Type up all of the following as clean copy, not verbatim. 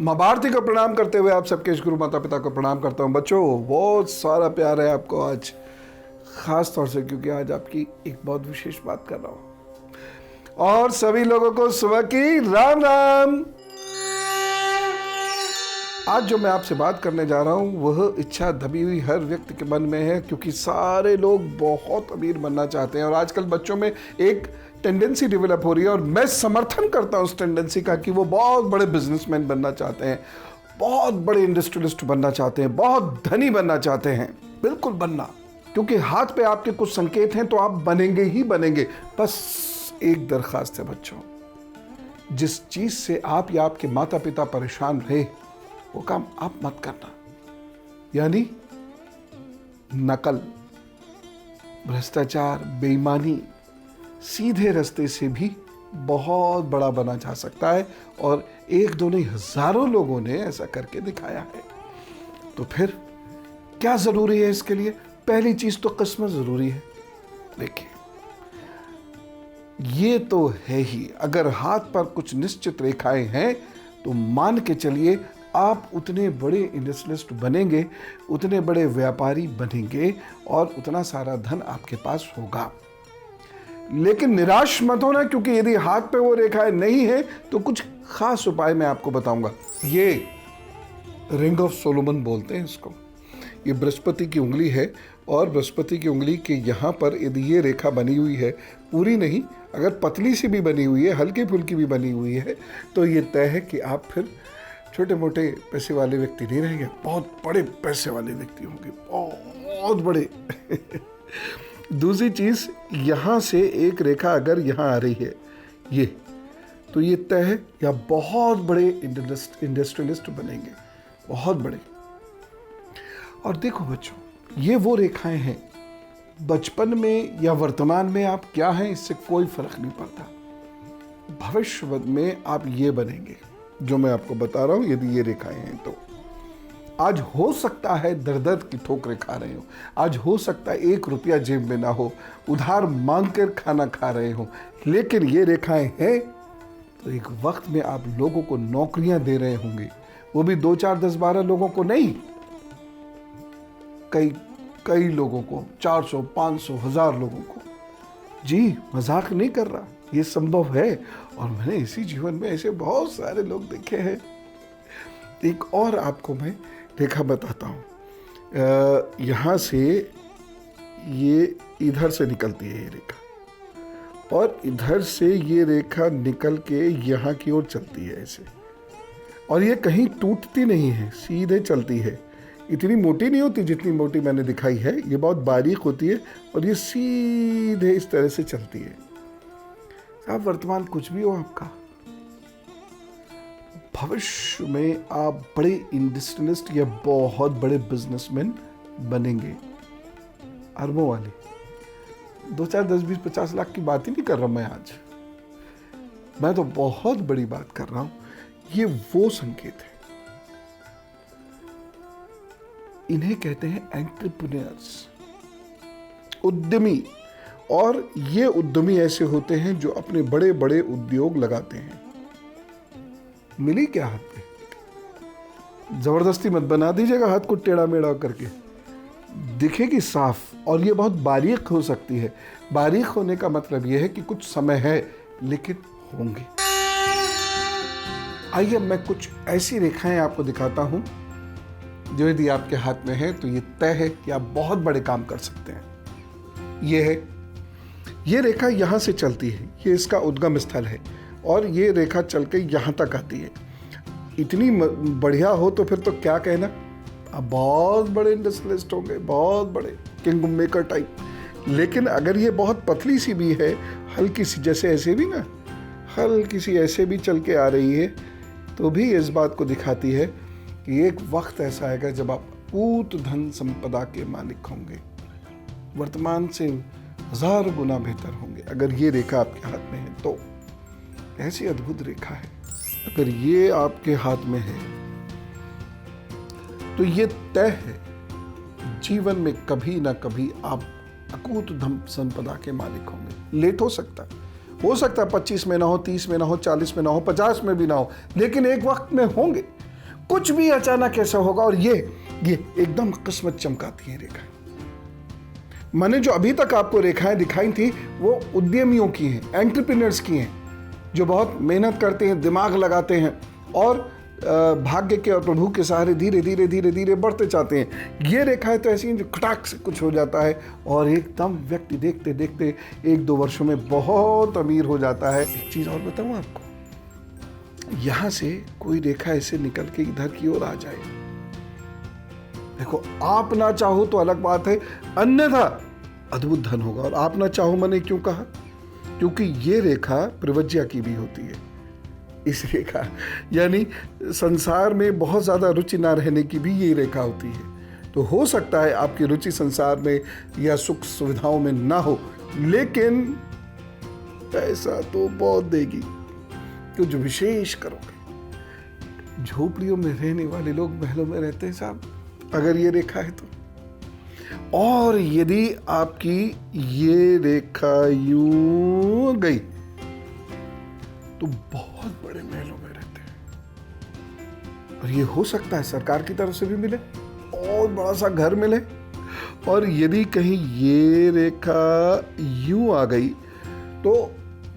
माँ भारती को प्रणाम करते हुए आप सबके गुरु माता पिता को प्रणाम करता हूँ। बच्चों, बहुत सारा प्यार है आपको आज, खास तौर से क्योंकि आज आपकी एक बहुत विशेष बात कर रहा हूँ। और सभी लोगों को सुबह की राम राम। आज जो मैं आपसे बात करने जा रहा हूँ वह इच्छा दबी हुई हर व्यक्ति के मन में है, क्योंकि सारे लोग बहुत अमीर बनना चाहते हैं और आजकल बच्चों में एक टेंडेंसी डेवलप हो रही है और मैं समर्थन करता हूँ उस टेंडेंसी का कि वो बहुत बड़े बिजनेसमैन बनना चाहते हैं, बहुत बड़े इंडस्ट्रियलिस्ट बनना चाहते हैं, बहुत धनी बनना चाहते हैं। बिल्कुल बनना, क्योंकि हाथ पे आपके कुछ संकेत हैं तो आप बनेंगे ही बनेंगे। बस एक दरखास्त है बच्चों, जिस चीज से आप या आपके माता पिता परेशान रहे वो काम आप मत करना, यानी नकल, भ्रष्टाचार, बेईमानी। सीधे रास्ते से भी बहुत बड़ा बना जा सकता है और एक दो नहीं हजारों लोगों ने ऐसा करके दिखाया है। तो फिर क्या जरूरी है इसके लिए? पहली चीज तो किस्मत जरूरी है। देखिए, ये तो है ही, अगर हाथ पर कुछ निश्चित रेखाएं हैं तो मान के चलिए आप उतने बड़े इंडस्ट्रियलिस्ट बनेंगे, उतने बड़े व्यापारी बनेंगे और उतना सारा धन आपके पास होगा। लेकिन निराश मत होना, क्योंकि यदि हाथ पे वो रेखाएं नहीं है तो कुछ खास उपाय मैं आपको बताऊंगा। ये रिंग ऑफ सोलोमन बोलते हैं इसको। ये बृहस्पति की उंगली है और बृहस्पति की उंगली के यहाँ पर यदि ये रेखा बनी हुई है, पूरी नहीं, अगर पतली सी भी बनी हुई है, हल्की फुल्की भी बनी हुई है, तो ये तय है कि आप फिर छोटे मोटे पैसे वाले व्यक्ति नहीं रहेंगे, बहुत बड़े पैसे वाले व्यक्ति होंगे, बहुत बड़े। दूसरी चीज, यहां से एक रेखा अगर यहां आ रही है ये, तो ये तय है या बहुत बड़े इंडस्ट्रियलिस्ट बनेंगे, बहुत बड़े। और देखो बच्चों, ये वो रेखाएं हैं, बचपन में या वर्तमान में आप क्या हैं इससे कोई फर्क नहीं पड़ता। भविष्य में आप ये बनेंगे जो मैं आपको बता रहा हूं, यदि ये रेखाएं हैं तो। आज हो सकता है दर दर की ठोकरें खा रहे हो, आज हो सकता है 1 रुपया जेब में ना हो, उधार मांग कर खाना खा रहे हो, लेकिन ये रेखाएं हैं तो एक वक्त में आप लोगों को नौकरियां दे रहे होंगे, वो भी 2, 4, 10, 12 लोगों को नहीं, कई लोगों को, 400, 500, 1000 लोगों को। जी, मजाक नहीं कर रहा, ये संभव है और मैंने इसी जीवन में ऐसे बहुत सारे लोग देखे हैं। एक और आपको मैं रेखा बताता हूँ। यहाँ से ये इधर से निकलती है ये रेखा, और इधर से ये रेखा निकल के यहाँ की ओर चलती है ऐसे, और ये कहीं टूटती नहीं है, सीधे चलती है। इतनी मोटी नहीं होती जितनी मोटी मैंने दिखाई है, ये बहुत बारीक होती है और ये सीधे इस तरह से चलती है। आप वर्तमान कुछ भी हो आपका, भविष्य में आप बड़े इंडस्ट्रियलिस्ट या बहुत बड़े बिजनेसमैन बनेंगे, अरबों वाले। 2, 4, 10, 20, 50 लाख की बात ही नहीं कर रहा मैं आज, मैं तो बहुत बड़ी बात कर रहा हूं। ये वो संकेत है, इन्हें कहते हैं एंटरप्रेन्योर्स, उद्यमी। और ये उद्यमी ऐसे होते हैं जो अपने बड़े बड़े उद्योग लगाते हैं। मिली क्या हाथ पे? जबरदस्ती मत बना दीजिएगा हाथ को टेढ़ा मेढ़ा करके, दिखेगी साफ, और ये बहुत बारीक हो सकती है। बारीक होने का मतलब ये है कि कुछ समय है, लेकिन होंगे। आइए मैं कुछ ऐसी रेखाएं आपको दिखाता हूं जो यदि आपके हाथ में है तो ये तय है कि आप बहुत बड़े काम कर सकते हैं। ये है, ये रेखा यहां से चलती है, ये इसका उद्गम स्थल है, और ये रेखा चल के यहाँ तक आती है। इतनी बढ़िया हो तो फिर तो क्या कहना, आप बहुत बड़े इंडस्ट्रियलिस्ट होंगे, बहुत बड़े किंग मेकर टाइप। लेकिन अगर ये बहुत पतली सी भी है, हल्की सी, जैसे ऐसे भी ना, हल्की सी ऐसे भी चल के आ रही है, तो भी इस बात को दिखाती है कि एक वक्त ऐसा आएगा जब आप पूत धन संपदा के मालिक होंगे, वर्तमान से 1000 गुना बेहतर होंगे अगर ये रेखा आपके हाथ में है तो। ऐसी अद्भुत रेखा है, अगर ये आपके हाथ में है तो ये तय है जीवन में कभी ना कभी आप अकूत धन संपदा के मालिक होंगे। लेट हो सकता है 25 में ना हो, 30 में ना हो, 40 में ना हो, 50 में भी ना हो, लेकिन एक वक्त में होंगे। कुछ भी अचानक ऐसा होगा। और ये एकदम किस्मत चमकाती है रेखा। मैंने जो अभी तक आपको रेखाएं दिखाई थी वो उद्यमियों की हैं, एंटरप्रेन्योर्स की हैं, जो बहुत मेहनत करते हैं, दिमाग लगाते हैं और भाग्य के और प्रभु के सहारे धीरे धीरे धीरे धीरे बढ़ते जाते हैं। ये रेखाएं तो ऐसी हैं जो खटाक से कुछ हो जाता है और एकदम व्यक्ति देखते देखते 1-2 वर्षों में बहुत अमीर हो जाता है। एक चीज और बताऊं आपको, यहां से कोई रेखा ऐसे निकल के इधर की ओर आ जाए, देखो आप ना चाहो तो अलग बात है, अन्यथा अद्भुत धन होगा। और आप ना चाहो मैंने क्यों कहा, क्योंकि ये रेखा प्रवज्या की भी होती है। इस रेखा यानी संसार में बहुत ज्यादा रुचि ना रहने की भी ये रेखा होती है। तो हो सकता है आपकी रुचि संसार में या सुख सुविधाओं में ना हो, लेकिन पैसा तो बहुत देगी, कुछ विशेष करोगे। झोपड़ियों में रहने वाले लोग महलों में रहते हैं साहब, अगर ये रेखा है तो। और यदि आपकी ये रेखा यूं गई तो बहुत बड़े महलों में रहते हैं। और ये हो सकता है सरकार की तरफ से भी मिले और बड़ा सा घर मिले। और यदि कहीं ये रेखा यूं आ गई तो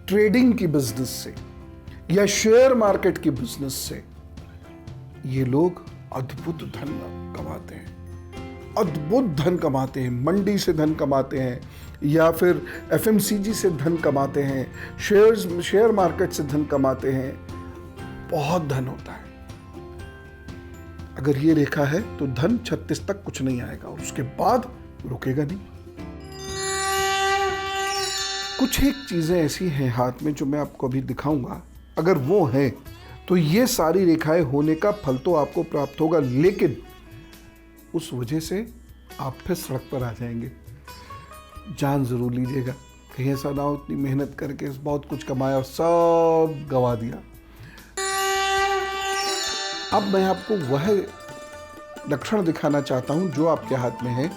ट्रेडिंग की बिजनेस से या शेयर मार्केट की बिजनेस से ये लोग अद्भुत धन कमाते हैं, अद्भुत धन कमाते हैं। मंडी से धन कमाते हैं या फिर एफएमसीजी से धन कमाते हैं, शेयर मार्केट से धन कमाते हैं, बहुत धन होता है। अगर ये रेखा है तो धन 36 तक कुछ नहीं आएगा और उसके बाद रुकेगा नहीं। कुछ एक चीजें ऐसी हैं हाथ में जो मैं आपको अभी दिखाऊंगा, अगर वो है तो ये सारी रेखाएं होने का फल तो आपको प्राप्त होगा, लेकिन उस वजह से आप फिर सड़क पर आ जाएंगे। जान जरूर लीजिएगा, कहीं ऐसा ना हो इतनी मेहनत करके बहुत कुछ कमाया और सब गवा दिया। अब मैं आपको वह लक्षण दिखाना चाहता हूं जो आपके हाथ में है,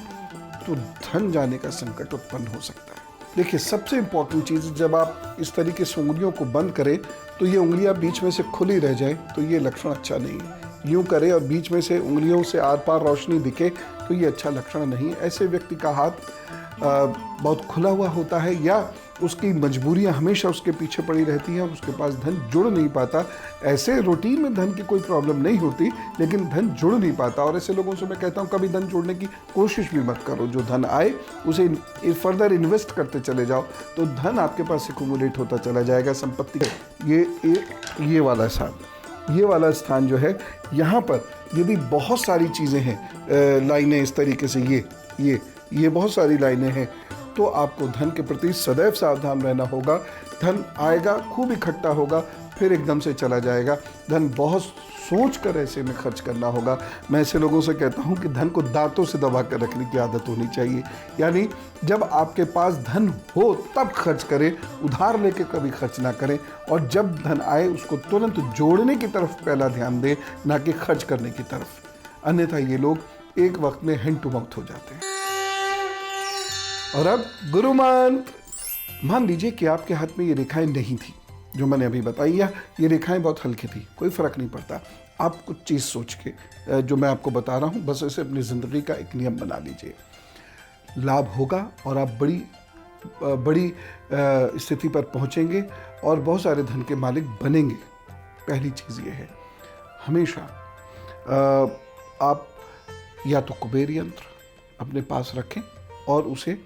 तो धन जाने का संकट उत्पन्न हो सकता है। देखिए, सबसे इंपॉर्टेंट चीज, जब आप इस तरीके से उंगलियों को बंद करें तो ये उंगलियां बीच में से खुली रह जाए तो ये लक्षण अच्छा नहीं है। यूं करे और बीच में से उंगलियों से आर पार रोशनी दिखे तो ये अच्छा लक्षण नहीं है। ऐसे व्यक्ति का हाथ बहुत खुला हुआ होता है या उसकी मजबूरियां हमेशा उसके पीछे पड़ी रहती हैं और उसके पास धन जुड़ नहीं पाता। ऐसे रूटीन में धन की कोई प्रॉब्लम नहीं होती, लेकिन धन जुड़ नहीं पाता। और ऐसे लोगों से मैं कहता हूं कभी धन जोड़ने की कोशिश भी मत करो। जो धन आए उसे फर्दर इन्वेस्ट करते चले जाओ तो धन आपके पास एक्यूमुलेट होता चला जाएगा। संपत्ति ये वाला स्थान, ये वाला स्थान जो है, यहाँ पर यदि बहुत सारी चीज़ें हैं, लाइनें इस तरीके से, ये बहुत सारी लाइनें हैं, तो आपको धन के प्रति सदैव सावधान रहना होगा। धन आएगा, खूब इकट्ठा होगा, फिर एकदम से चला जाएगा। धन बहुत सोच कर ऐसे में खर्च करना होगा। मैं ऐसे लोगों से कहता हूं कि धन को दांतों से दबा कर रखने की आदत होनी चाहिए। यानी जब आपके पास धन हो तब खर्च करें, उधार लेके कभी खर्च ना करें। और जब धन आए उसको तुरंत जोड़ने की तरफ पहला ध्यान दें, ना कि खर्च करने की तरफ। अन्यथा ये लोग एक वक्त में हैंड टू माउथ हो जाते हैं। और अब गुरु मंत्र। मान लीजिए कि आपके हाथ में ये रेखाएं नहीं थी जो मैंने अभी बताई, या ये रेखाएं बहुत हल्की थी, कोई फर्क नहीं पड़ता। आप कुछ चीज़ सोच के जो मैं आपको बता रहा हूँ, बस इसे अपनी ज़िंदगी का एक नियम बना लीजिए। लाभ होगा और आप बड़ी स्थिति पर पहुँचेंगे और बहुत सारे धन के मालिक बनेंगे। पहली चीज़ ये है, हमेशा आप या तो कुबेर यंत्र अपने पास रखें और उसे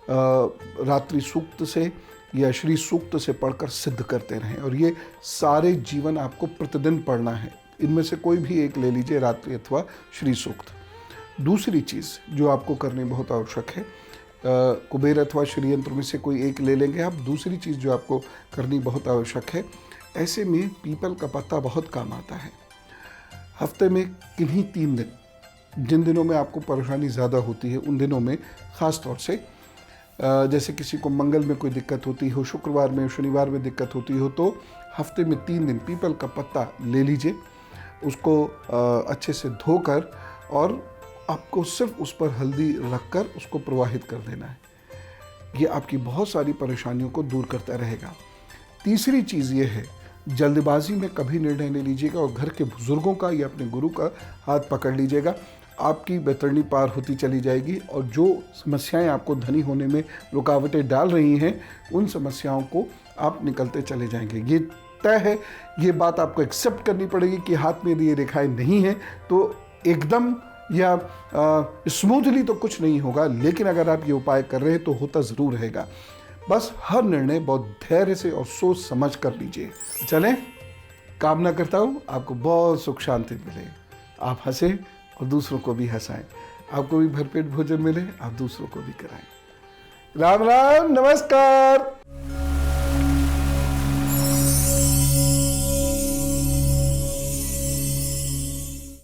रात्रि सूक्त से या श्री सूक्त से पढ़कर सिद्ध करते रहें। और ये सारे जीवन आपको प्रतिदिन पढ़ना है। इनमें से कोई भी एक ले लीजिए, रात्रि अथवा श्री सूक्त। दूसरी चीज़ जो आपको करनी बहुत आवश्यक है, कुबेर अथवा श्री यंत्र में से कोई एक ले लेंगे आप। दूसरी चीज़ जो आपको करनी बहुत आवश्यक है, ऐसे में पीपल का पत्ता बहुत काम आता है। हफ्ते में किन्हीं 3 दिन, जिन दिनों में आपको परेशानी ज़्यादा होती है उन दिनों में ख़ास तौर से, जैसे किसी को मंगल में कोई दिक्कत होती हो, शुक्रवार में, शनिवार में दिक्कत होती हो, तो हफ्ते में 3 दिन पीपल का पत्ता ले लीजिए, उसको अच्छे से धोकर और आपको सिर्फ उस पर हल्दी रखकर उसको प्रवाहित कर देना है। ये आपकी बहुत सारी परेशानियों को दूर करता रहेगा। तीसरी चीज़ ये है, जल्दबाजी में कभी निर्णय नहीं लीजिएगा और घर के बुजुर्गों का या अपने गुरु का हाथ पकड़ लीजिएगा। आपकी बैतरणी पार होती चली जाएगी और जो समस्याएं आपको धनी होने में रुकावटें डाल रही हैं, उन समस्याओं को आप निकलते चले जाएंगे। ये तय है, ये बात आपको एक्सेप्ट करनी पड़ेगी कि हाथ में यदि ये रेखाएं नहीं हैं तो एकदम या स्मूथली तो कुछ नहीं होगा, लेकिन अगर आप ये उपाय कर रहे हैं तो होता ज़रूर रहेगा। बस हर निर्णय बहुत धैर्य से और सोच समझ कर लीजिए। चलें, कामना करता हूँ आपको बहुत सुख शांति मिले, आप हंसें और दूसरों को भी हंसाएं, आपको भी भरपेट भोजन मिले, आप दूसरों को भी कराएं। राम राम, नमस्कार।